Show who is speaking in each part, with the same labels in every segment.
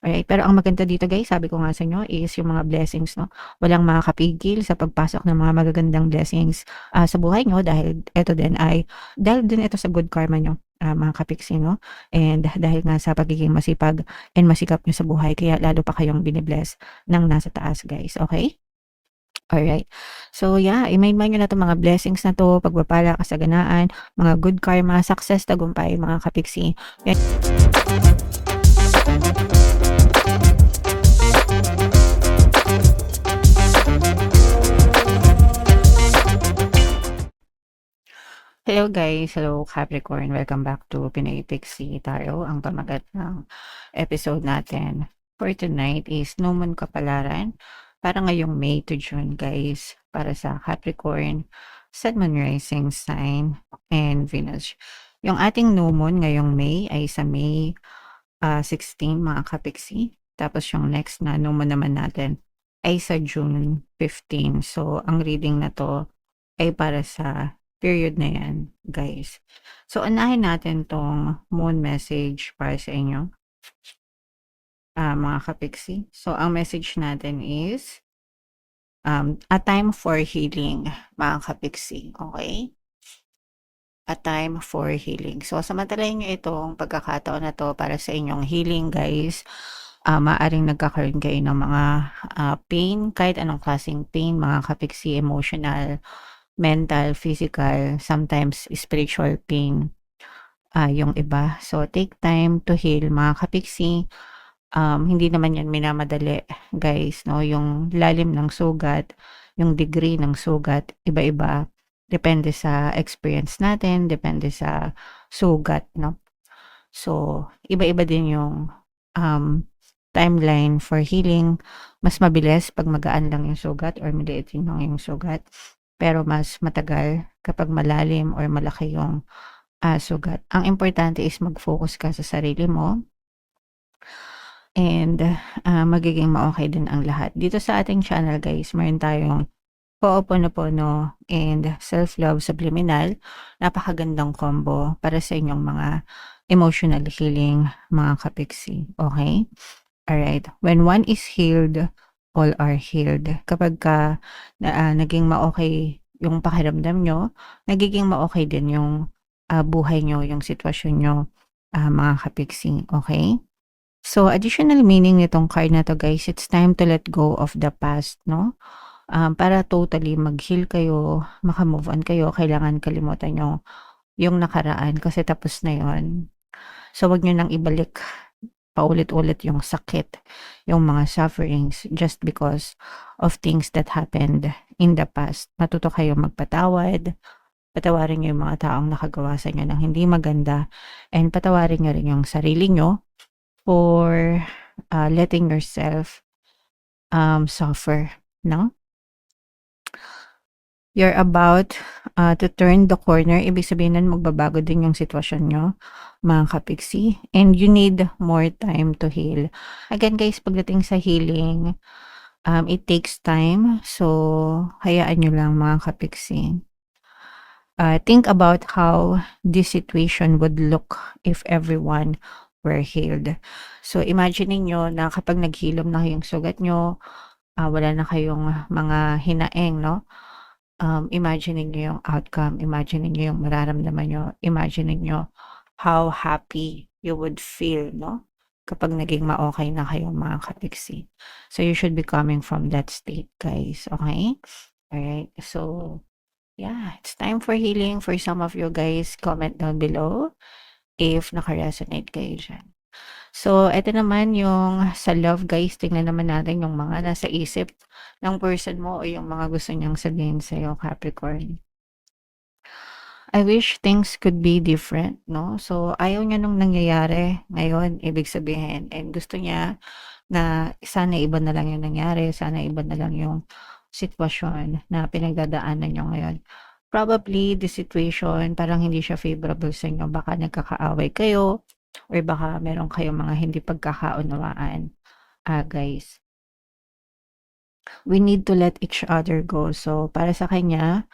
Speaker 1: Alright, pero ang maganda dito guys, sabi ko nga sa inyo is yung mga blessings 'no, walang makakapigil sa pagpasok ng mga magagandang blessings, sa buhay niyo dahil eto din ay dahil din ito sa good karma niyo, mga kapiksi 'no, and dahil nga sa pagiging masipag and masikap niyo sa buhay kaya lalo pa kayong bine-bless ng nasa taas guys, okey? Alright. So yeah, i-maintain niyo na 'tong mga blessings na 'to, pagpapala, kasaganaan, mga good karma, success, tagumpay mga kapiksi. Hello guys, hello Capricorn, welcome back to Pinoy Pixie Tarot. Ang pamagat ng episode natin for tonight is No Moon Kapalaran para ngayong May to June guys, para sa Capricorn, Sun, Moon, Rising Sign, and Venus. Yung ating No Moon ngayong May ay sa May 16 mga kapiksi. Tapos yung next na No Moon naman natin ay sa June 15. So ang reading na to ay para sa period na yan, guys. So, unahin natin tong moon message para sa inyo, mga kapiksi. So, ang message natin is, a time for healing, mga kapiksi. Okay? A time for healing. So, samantalahin nyo itong pagkakataon na to para sa inyong healing, guys. Maaring nagkakaroon kayo ng mga pain, kahit anong klaseng pain, mga kapiksi, emotional, mental, physical, sometimes spiritual pain, yung iba. So, take time to heal mga kapiksi. Hindi naman yan minamadali guys, no? Yung lalim ng sugat, yung degree ng sugat, iba-iba. Depende sa experience natin, depende sa sugat, no? So, iba-iba din yung um, timeline for healing. Mas mabilis pag magaan lang yung sugat or maliit lang yung sugat. Pero mas matagal kapag malalim or malaki yung sugat. Ang importante is mag-focus ka sa sarili mo and magiging ma-okay din ang lahat. Dito sa ating channel guys, meron tayong Ho'oponopono and Self-Love Subliminal. Napakagandang combo para sa inyong mga emotional healing mga kapiksi. Okay? Alright. When one is healed, all are healed. Kapag naging ma-okay yung pakiramdam nyo, nagiging ma-okay din yung buhay nyo, yung sitwasyon nyo, mga kapiksi. Okay? So, additional meaning nitong card na to guys, it's time to let go of the past, no? Para totally mag-heal kayo, maka-move on kayo, kailangan kalimutan nyo yung nakaraan kasi tapos na yon. So, wag nyo nang ibalik paulit-ulit yung sakit, yung mga sufferings just because of things that happened in the past. Matuto kayo magpatawad, patawarin nyo yung mga taong nakagawa sa inyo ng hindi maganda, and patawarin nyo rin yung sarili nyo for letting yourself suffer, no? You're about to turn the corner. Ibig sabihin nun magbabago din yung sitwasyon nyo, mga kapiksi. And you need more time to heal. Again guys, pagdating sa healing, it takes time. So, hayaan nyo lang mga kapiksi. Think about how this situation would look if everyone were healed. So, imagine niyo na kapag naghilom na yung sugat nyo, wala na kayong mga hinaeng, no? Imagine niyo yung outcome, imagine niyo yung mararamdaman nyo, imagine niyo how happy you would feel, no? Kapag naging ma-okay na kayong mga kapiksi. So, you should be coming from that state, guys. Okay? Alright. So, yeah, it's time for healing for some of you guys. Comment down below if naka-resonate kayo dyan. So, eto naman yung sa love guys, tingnan naman natin yung mga nasa isip ng person mo o yung mga gusto niyang sabihin sa'yo, Capricorn. I wish things could be different, no? So, ayaw niya nung nangyayari ngayon, ibig sabihin. And gusto niya na sana iba na lang yung nangyari, sana iba na lang yung sitwasyon na pinagdadaanan niyo ngayon. Probably, the situation, parang hindi siya favorable sa inyo. Baka nagkakaaway kayo, or baka meron kayong mga hindi pagkakaunawaan, guys. We need to let each other go. So, para sa kanya,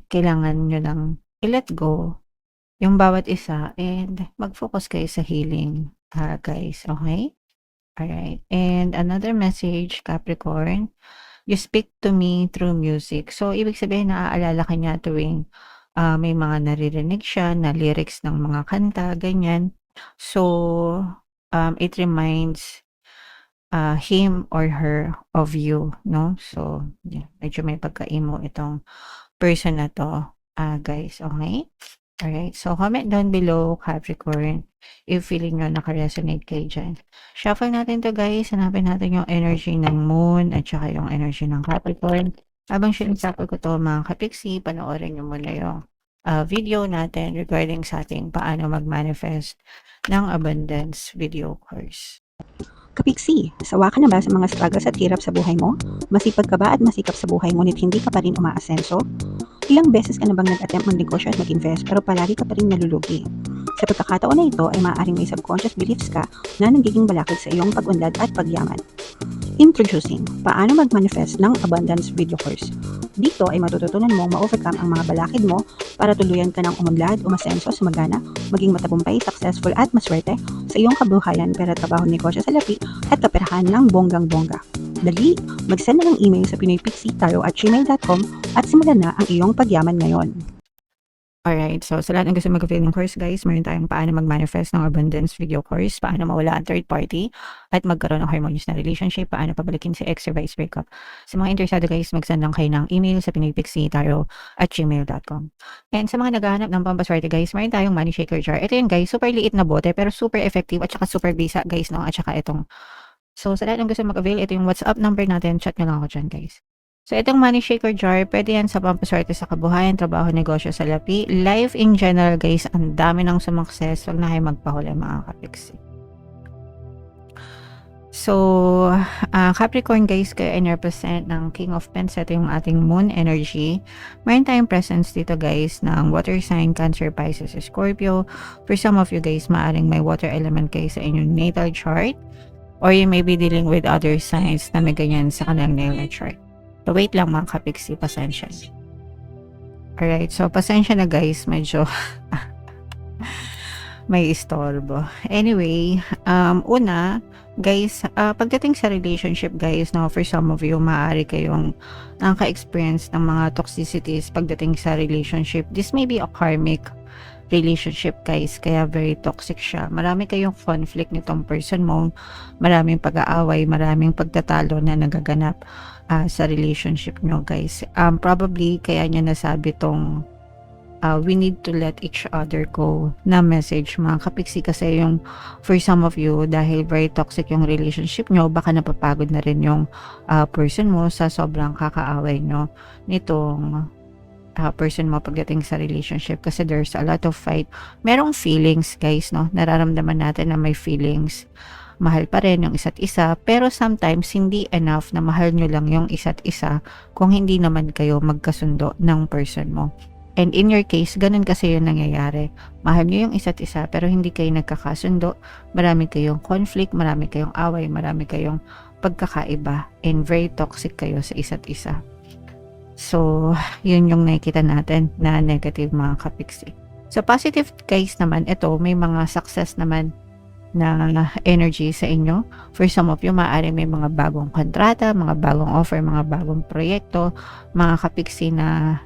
Speaker 1: kailangan nyo lang i-let go yung bawat isa and mag-focus kayo sa healing, guys. Okay? Alright. And another message, Capricorn, you speak to me through music. So, ibig sabihin naaalala ka niya tuwing may mga naririnig siya na lyrics ng mga kanta, ganyan. So, it reminds him or her of you, no? So, yeah, medyo may pagka-emo itong person na to, guys, okay? Alright, so comment down below, Capricorn, if feeling nyo naka-resonate kayo dyan. Shuffle natin to, guys. Hanapin natin yung energy ng moon at saka yung energy ng Capricorn. Habang sinashuffle ko to, mga Kapiksi, panoorin nyo muna yung video natin regarding sa ating paano mag-manifest ng abundance video course.
Speaker 2: Kapiksi, sawa ka na ba sa mga struggles at hirap sa buhay mo? Masipag ka ba at masikap sa buhay ngunit hindi ka pa rin umaasenso? Ilang beses ka na bang nag-attempt magnegosyo at mag-invest pero palagi ka pa rin nalulugi? Sa pagkakataon na ito ay maaaring may subconscious beliefs ka na nagiging balakid sa iyong pag-unlad at pagyaman. Introducing, paano mag-manifest ng abundance video course. Dito ay matututunan mong ma-overcome ang mga balakid mo para tuluyan ka ng umunlad, umasenso, sumagana, maging matagumpay, successful at maswerte sa iyong kabuhayan, pera, trabaho, negosyo sa lapi at kaperahan ng bonggang-bongga. Dali, mag-send na ng email sa pinoypixitaro@gmail.com at simulan na ang iyong pagyaman ngayon.
Speaker 1: Alright, so sa lahat ng gusto mag-avail ng course, guys, meron tayong paano mag-manifest ng abundance video course, paano mawala ang third party at magkaroon ng harmonious na relationship, paano pabalikin si ex or vice breakup. Sa mga interesado, guys, mag-send lang kayo ng email sa pinoypixitaro@gmail.com. And sa mga naghahanap ng pampaswerte, guys, meron tayong money shaker jar. Ito yun, guys, super liit na bote pero super effective at saka super bisa, guys, no? At saka itong. So sa lahat ng gusto mag-avail, ito yung WhatsApp number natin. Chat nyo lang ako dyan, guys. So, itong money shaker jar, pwede yan sa pampaswerte sa kabuhayan, trabaho, negosyo sa lapi. Life in general, guys, ang dami ng sumakses. Huwag na kayo magpahuli, mga kapiksi. So, Capricorn, guys, kayo ay represent ng King of Pents. Ito yung ating moon energy. Mayroon tayong presence dito, guys, ng water sign, Cancer, Pisces, Scorpio. For some of you, guys, maaring may water element kayo sa inyong natal chart. Or you may be dealing with other signs na may ganyan sa kanilang natal chart. So, wait lang mga kapiksi, pasensya. Alright, so pasensya na, guys, medyo may istorbo. Anyway, una, guys, pagdating sa relationship, guys, no, for some of you, maaari kayong nakaka-experience ng mga toxicities pagdating sa relationship. This may be a karmic relationship, guys, kaya very toxic siya. Marami kayong conflict nitong person mo, maraming pag-aaway, maraming pagtatalo na nagaganap sa relationship nyo, guys. Probably kaya niya nasabi tong we need to let each other go na message, mga kapiksi, kasi yung for some of you, dahil very toxic yung relationship nyo, baka napapagod na rin yung person mo sa sobrang kakaaway nyo nitong person mo pagdating sa relationship, kasi there's a lot of fight. Merong feelings, guys, no? Nararamdaman natin na may feelings. Mahal pa rin yung isa't isa, pero sometimes hindi enough na mahal nyo lang yung isa't isa kung hindi naman kayo magkasundo ng person mo. And in your case, ganun kasi yung nangyayari. Mahal nyo yung isa't isa pero hindi kayo nagkakasundo. Marami kayong conflict, marami kayong away, marami kayong pagkakaiba, and very toxic kayo sa isa't isa. So, yun yung nakikita natin na negative, mga kapiksi. So, positive, guys, naman, ito, may mga success naman na energy sa inyo. For some of you, maaari may mga bagong kontrata, mga bagong offer, mga bagong proyekto, mga kapiksi na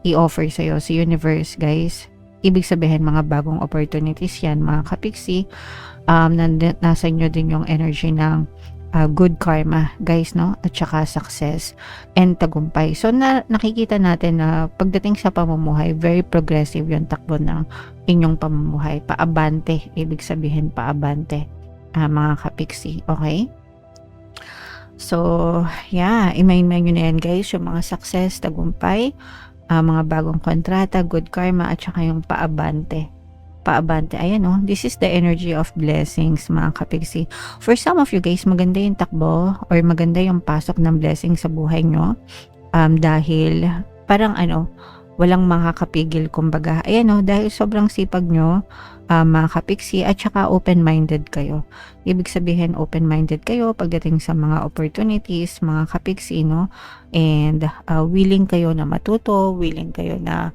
Speaker 1: i-offer sa'yo sa universe, guys. Ibig sabihin, mga bagong opportunities yan, mga kapiksi. Nasa inyo din yung energy ng good karma, guys, no? At saka success and tagumpay. So, nakikita natin na pagdating sa pamumuhay, very progressive yung takbo ng inyong pamumuhay. Paabante, ibig sabihin paabante, mga kapiksi, okay? So, yeah, imayin-mayin nyo na yan, guys, yung mga success, tagumpay, mga bagong kontrata, good karma, at saka yung paabante. Paabante, ayan, oh, this is the energy of blessings, mga kapiksi. For some of you, guys, maganda yung takbo or maganda yung pasok ng blessing sa buhay nyo, dahil parang walang makakapigil, kumbaga. Ayan, oh, dahil sobrang sipag nyo, mga kapiksi, at saka open-minded kayo. Ibig sabihin, open-minded kayo pagdating sa mga opportunities, mga kapiksi, no? And willing kayo na matuto, willing kayo na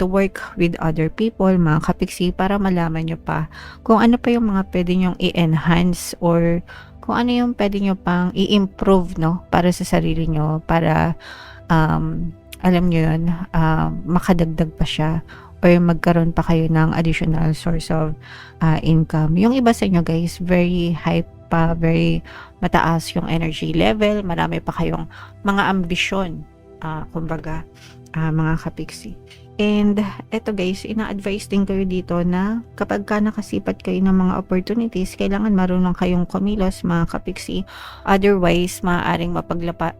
Speaker 1: to work with other people, mga kapiksi, para malaman nyo pa kung ano pa yung mga pwede nyong i-enhance or kung ano yung pwede nyo pang i-improve, no? Para sa sarili nyo, para alam nyo yun, makadagdag pa siya or magkaroon pa kayo ng additional source of income. Yung iba sa inyo guys, very hype pa, very mataas yung energy level, marami pa kayong mga ambisyon, kumbaga, mga kapiksi. And eto guys, ina-advise din kayo dito na kapag ka nakasipat kayo ng mga opportunities, kailangan marunong kayong kumilos, mga kapiksi. Otherwise, maaaring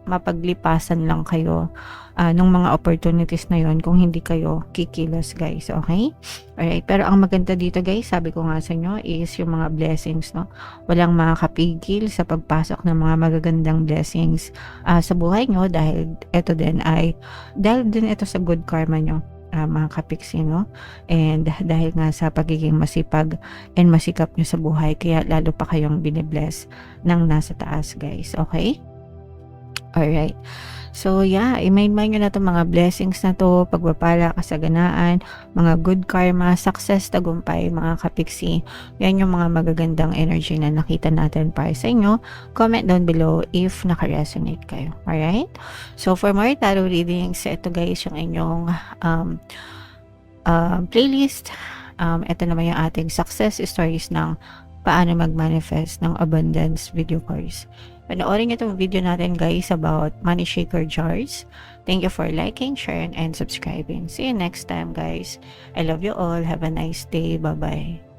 Speaker 1: mapaglipasan lang kayo ng mga opportunities na yon kung hindi kayo kikilos guys, okay? Alright, pero ang maganda dito guys, sabi ko nga sa inyo, is yung mga blessings, no? Walang makakapigil sa pagpasok ng mga magagandang blessings sa buhay nyo, dahil ito din ito sa good karma nyo, mga kapiksi, no? And dahil nga sa pagiging masipag and masikap nyo sa buhay, kaya lalo pa kayong binibless ng nasa taas guys, okay? Alright. So yeah, i-mind nyo na itong mga blessings na to, pagpapala, kasaganaan, mga good karma, success, tagumpay, mga kapiksi. Yan yung mga magagandang energy na nakita natin para sa inyo. Comment down below if naka-resonate kayo. Alright? So for more tarot readings, ito guys yung inyong playlist. Ito naman yung ating success stories ng paano mag-manifest ng abundance video course. Panoorin niyo itong video natin guys about money shaker jars. Thank you for liking, sharing, and subscribing. See you next time guys. I love you all. Have a nice day. Bye-bye.